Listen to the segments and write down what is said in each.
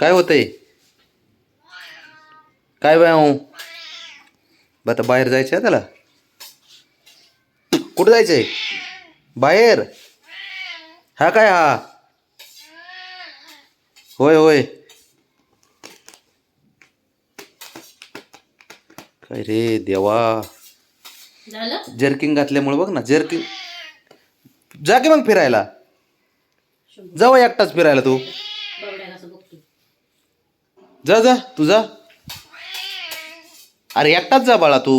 काय होतंय? काय बाय आता बाहेर जायचं आहे त्याला? कुठं जायचंय? बाहेर? हा काय हा? होय होय. काय रे देवा, झालं जर्किंग घातल्यामुळे बघ ना, जर्किंग. जा की मग फिरायला. जाऊ एकटाच फिरायला तू. बघड्याला असं बघतो. जा जा तू जा. अरे एकटाच जा बाळा तू.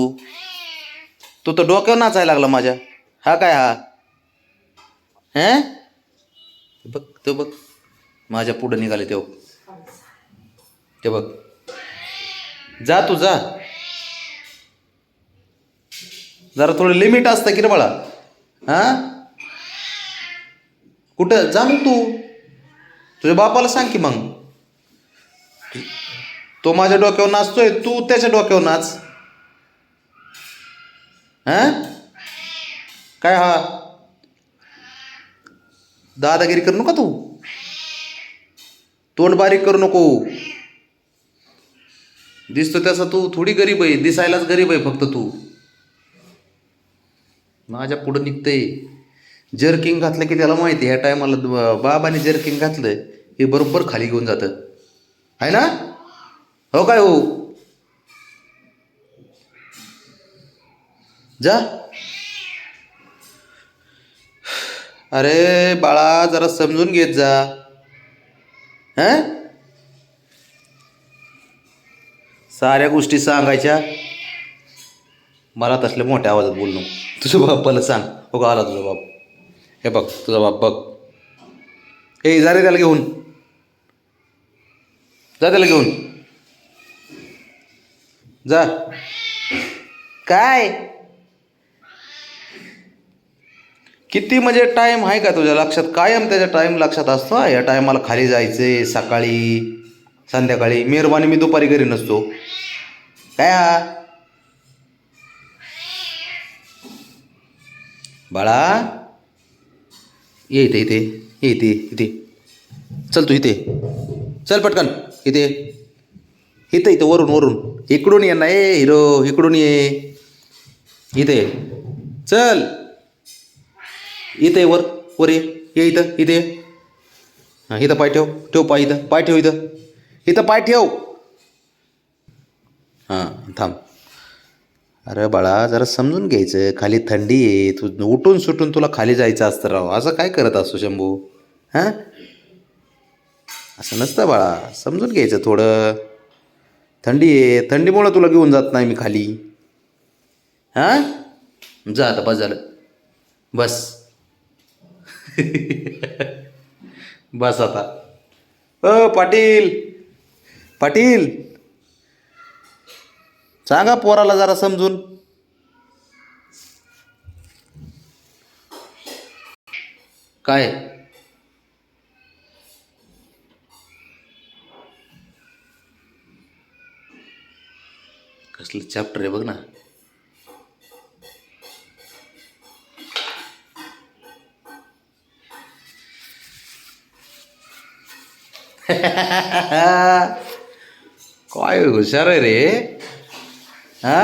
तू तर डोक्यावर नाचायला लागला माझ्या. हा काय हा? हे बघ तो बघ, माझ्या पुढं निघाले ते बघ. जा तू जा. जरा थोडं लिमिट असतं की रे बाळा. हा कुठं जा मग तू. तुझ्या बापाला सांग की मग. तो माझ्या डोक्यावर नाचतोय, तू त्याच्या डोक्यावर नाच. हा काय हा? दादागिरी करू नका तू. तोंड बारीक करू नको. दिसतो त्याचा तू थोडी गरीब आहे, दिसायलाच गरीब आहे फक्त तू. माझ्या पुढं निघतंय. जर्किंग घातलं की त्याला माहिती ह्या टायमाला बाबाने जर्किंग घातलं हे बरोबर खाली घेऊन जातं, आहे ना? हो काय हो? जा. अरे बाळा जरा समजून घेत जा. हा साऱ्या गोष्टी सांगायच्या मला, तसल्या मोठ्या आवाजात बोल नको. तुझ्या बाप्पाला सांग. हो का आला तुझा बाप? हे बघ तुझा बाप बघ. हे जा रे त्याला घेऊन. जा त्याला घेऊन जा. काय किती म्हणजे टाईम आहे का तुझ्या लक्षात? कायम त्याच्या टाईम लक्षात असतो. या टायमाला खाली जायचंय, सकाळी संध्याकाळी. मेहरबानी मी दुपारी घरी नसतो काय हा? बाळा ये इथे इथे ये इथे इथे. चल तू इथे चल पटकन. इथे इथं इथं वरून वरून इकडून ये ना. ए हिरो इकडून ये. इथे चल. इथे वर वर ये इथं इथे. हां इथं पाय ठेव. ठेव पाय इथं. पाय ठेव इथं. इथं पाय ठेव. हां थांब. अरे बाळा जरा समजून घ्यायचं. खाली थंडी आहे. तू उठून सुटून तुला खाली जायचं असतं राव. असं काय करत असतो शंभू? हां असं नसतं बाळा. समजून घ्यायचं थोडं. थंडी आहे, थंडीमुळं तुला घेऊन जात नाही मी खाली. हां जा आता बस झालं. बस. बस आता. पाटील पाटील सांगा पोराला जरा समजून. काय कसलं चॅप्टर आहे बघ ना. काय हुशार आहे रे. हा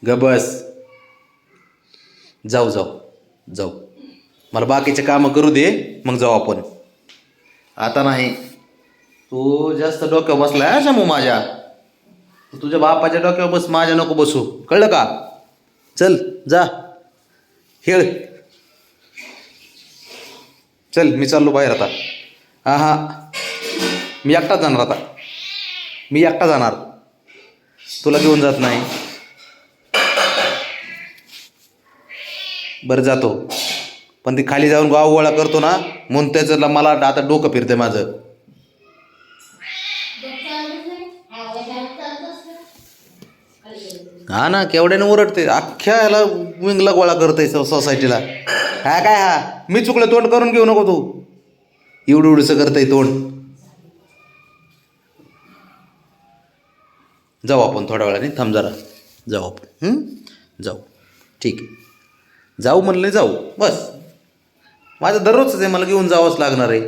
ग बस. जाऊ जाऊ जाऊ. मला बाकीचे कामं करू दे मग जाऊ आपण. आता नाही. तू जास्त डोक्यावर बसलाय हा शंभू माझ्या. तू तुझ्या बापाच्या डोक्यावर बस, माझ्या नको बसू. कळलं का? चल जा खेळ. चल मी चाललो बाहेर आता. हां हां मी एकटाच जाणार आता. मी एकटा जाणार, तुला घेऊन जात नाही. बरं जातो, पण ती खाली जाऊन गाव गोळा करतो ना म्हणून त्याचं मला आता डोकं फिरतंय माझं. हा ना केवढ्याने ओरडते. अख्ख्या ह्याला विंगला गोळा करतोय सोसायटीला. हा काय हा? मी चुकलं तोंड करून घेऊ नको तू. एवढं एवढंसं करतंय तोंड. जाऊ आपण थोड्या वेळाने. थांब जरा. जाऊ आपण. जाऊ ठीक आहे. जाऊ म्हणलं जाऊ बस. माझं दररोजच आहे, मला घेऊन जावंच लागणार आहे.